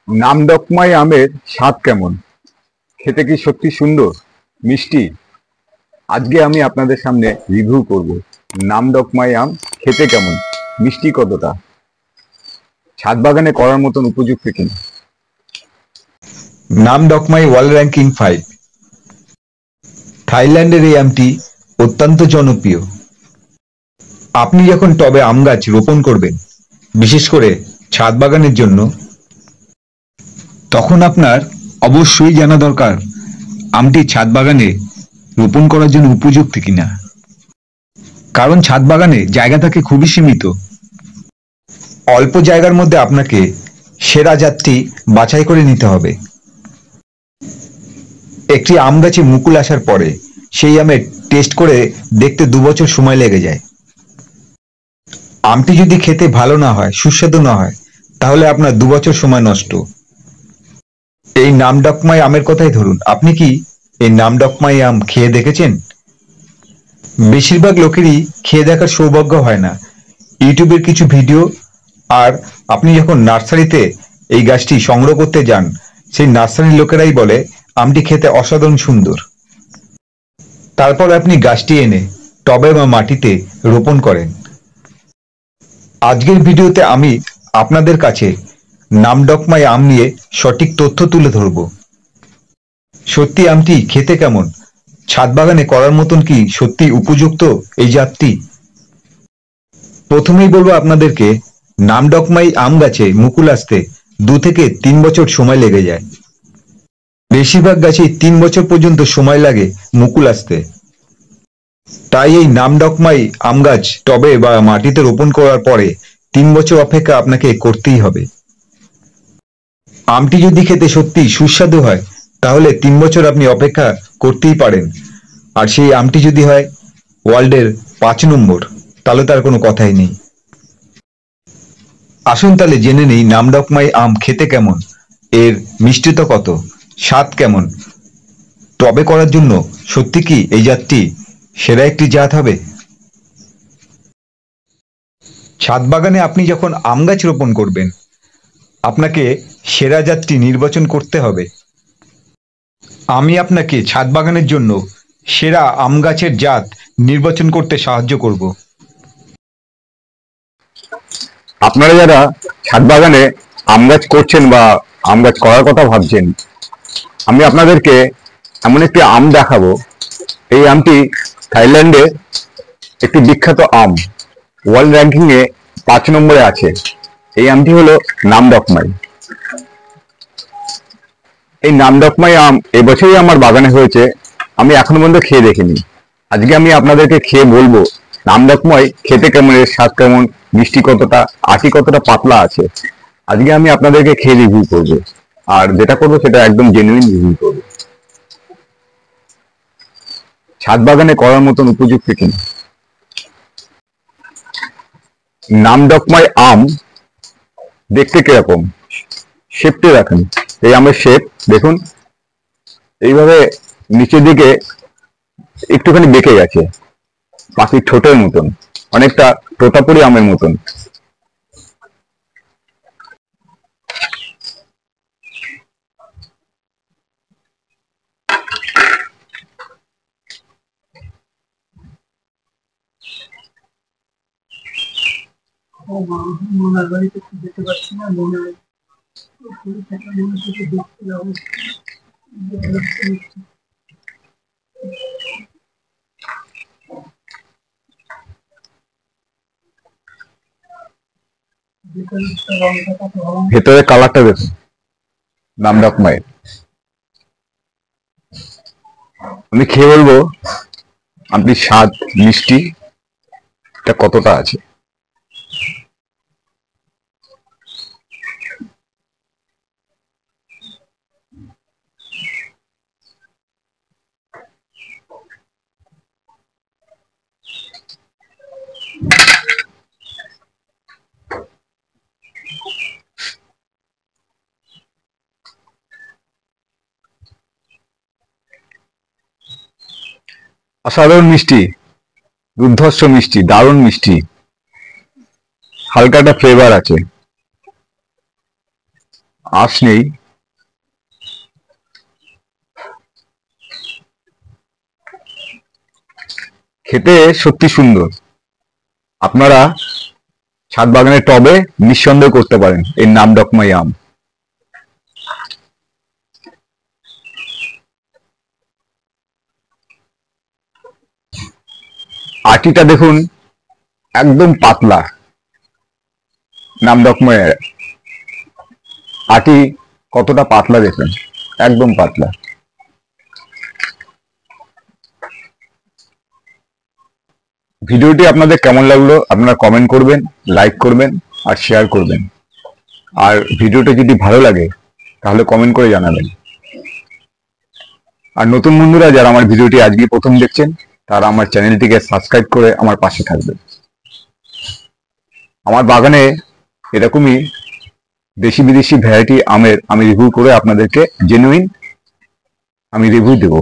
নামডকমাই আমের স্বাদ কেমন? খেতে কি সত্যি সুন্দর, মিষ্টি? আজকে আমি আপনাদের সামনে রিভিউ করব নামডকমাই আম খেতে কেমন, মিষ্টি কতটা, ছাদ বাগানে করার মতন উপযুক্ত কিনা। নামডকমাই ওয়ার্ল্ড র্যাঙ্কিং 5। থাইল্যান্ডের এই আমটি অত্যন্ত জনপ্রিয়। আপনি যখন টবে আম গাছ রোপণ করবেন, বিশেষ করে ছাদ বাগানের জন্য, তখন আপনার অবশ্যই জানা দরকার আমটি ছাদ বাগানে রোপণ করার জন্য উপযুক্ত কিনা। কারণ ছাদ বাগানে জায়গা থাকে খুবই সীমিত। অল্প জায়গার মধ্যে আপনাকে সেরা জাতটি বাছাই করে নিতে হবে। একটি আম গাছে মুকুল আসার পরে সেই আমের টেস্ট করে দেখতে 2 বছর সময় লেগে যায়। আমটি যদি খেতে ভালো না হয়, সুস্বাদু না হয়, তাহলে আপনার 2 বছর সময় নষ্ট। এই নামডকমাই আমের কথাই ধরুন, আপনি কি এই নামডকমাই আম খেয়ে দেখেছেন? বেশিরভাগ লোকেরই খেয়ে দেখার সৌভাগ্য হয় না। ইউটিউবের কিছু ভিডিও আর আপনি যখন নার্সারিতে এই গাছটি সংগ্রহ করতে যান, সেই নার্সারির লোকেরাই বলে আমটি খেতে অসাধারণ সুন্দর। তারপর আপনি গাছটি এনে টবে বা মাটিতে রোপণ করেন। আজকের ভিডিওতে আমি আপনাদের কাছে নামডকমাই আম নিয়ে সঠিক তথ্য তুলে ধরব। সত্যি আমটি খেতে কেমন, ছাদ বাগানে করার মতন কি সত্যি উপযুক্ত এই জাতটি? প্রথমেই বলবো আপনাদেরকে, নামডকমাই আম গাছে মুকুল আসতে 2 থেকে 3 বছর সময় লেগে যায়। বেশিরভাগ গাছেই 3 বছর পর্যন্ত সময় লাগে মুকুল আসতে। তাই এই নামডকমাই আম গাছ টবে বা মাটিতে রোপণ করার পরে 3 বছর অপেক্ষা আপনাকে করতেই হবে। আমটি যদি খেতে সত্যি সুস্বাদু হয়, তাহলে 3 বছর আপনি অপেক্ষা করতেই পারেন। আর সেই আমটি যদি হয় ওয়ার্ল্ডের 5 নম্বর, তাহলে তার কোনো কথাই নেই। আসুন তাহলে জেনে নেই নামডকমাই আম খেতে কেমন, এর মিষ্টিতা কত, স্বাদ কেমন। টবে করার জন্য সত্যি কি এই জাতটি সেরা একটি জাত হবে? ছাদ বাগানে আপনি যখন আম গাছ রোপণ করবেন, আপনাকে সেরা জাতটি নির্বাচন করতে হবে। আমি আপনাকে ছাদ বাগানের জন্য সেরা আম গাছের জাত নির্বাচন করতে সাহায্য করব। আপনারা যারা ছাদ বাগানে আম গাছ করছেন বা আম গাছ করার কথা ভাবছেন, আমি আপনাদেরকে এমন একটি আম দেখাবো। এই আমটি থাইল্যান্ডে একটি বিখ্যাত আম, ওয়ার্ল্ড র্যাঙ্কিং এ 5 নম্বরে আছে। এই আমটি হলো নামডকমাই। এই নামডকমাই আম এবছরই আমার বাগানে হয়েছে, আমি এখনো পর্যন্ত খেয়ে দেখিনি। আজকে আমি আপনাদেরকে খেয়ে বলবো নামডকমাই খেতে কেমন, এর স্বাদ কেমন, মিষ্টি কতটা, আটি কতটা পাতলা আছে। আজকে আমি আপনাদেরকে খেয়ে রিভিউ করবো, আর যেটা করবো সেটা একদম জেনুইন রিভিউ করবো, ছাদ বাগানে করার মতন উপযুক্ত কিনা। নামডকমাই আম দেখতে কিরকম, শেপটি রাখেন। এই আমের শেপ দেখুন, এইভাবে নিচের দিকে একটুখানি বেঁকে গেছে, পাখির ঠোঁটের মতন, অনেকটা তোতাপুরি আমের মতন। ভেতরে কালারটা দেখুন নামডকমাই। আমি খেয়ে বলবো আপনি স্বাদ, মিষ্টি এটা কতটা আছে। অসাধারণ মিষ্টি, দুর্ধর্ষ মিষ্টি, দারুণ মিষ্টি, হালকা একটা ফ্লেভার আছে। আঁশ নেই। খেতে সত্যি সুন্দর। আপনারা ছাদ বাগানের টবে নিঃসন্দেহ করতে পারেন এর নাম ডকমাই আম। আটিটা দেখুন একদম পাতলা। নাম ডকমাই আটি কতটা পাতলা দেখুন, একদম পাতলা। ভিডিওটি আপনাদের কেমন লাগলো আপনারা কমেন্ট করবেন, লাইক করবেন আর শেয়ার করবেন। আর ভিডিওটা যদি ভালো লাগে তাহলে কমেন্ট করে জানাবেন। আর নতুন বন্ধুরা যারা আমার ভিডিওটি আজকে প্রথম দেখছেন তারা আমার চ্যানেলটিকে সাবস্ক্রাইব করে আমার পাশে থাকবেন। আমার বাগানে এরকমই দেশি বিদেশি ভ্যারাইটি আমের আমি রিভিউ করে আপনাদেরকে জেনুইন আমি রিভিউ দেবো।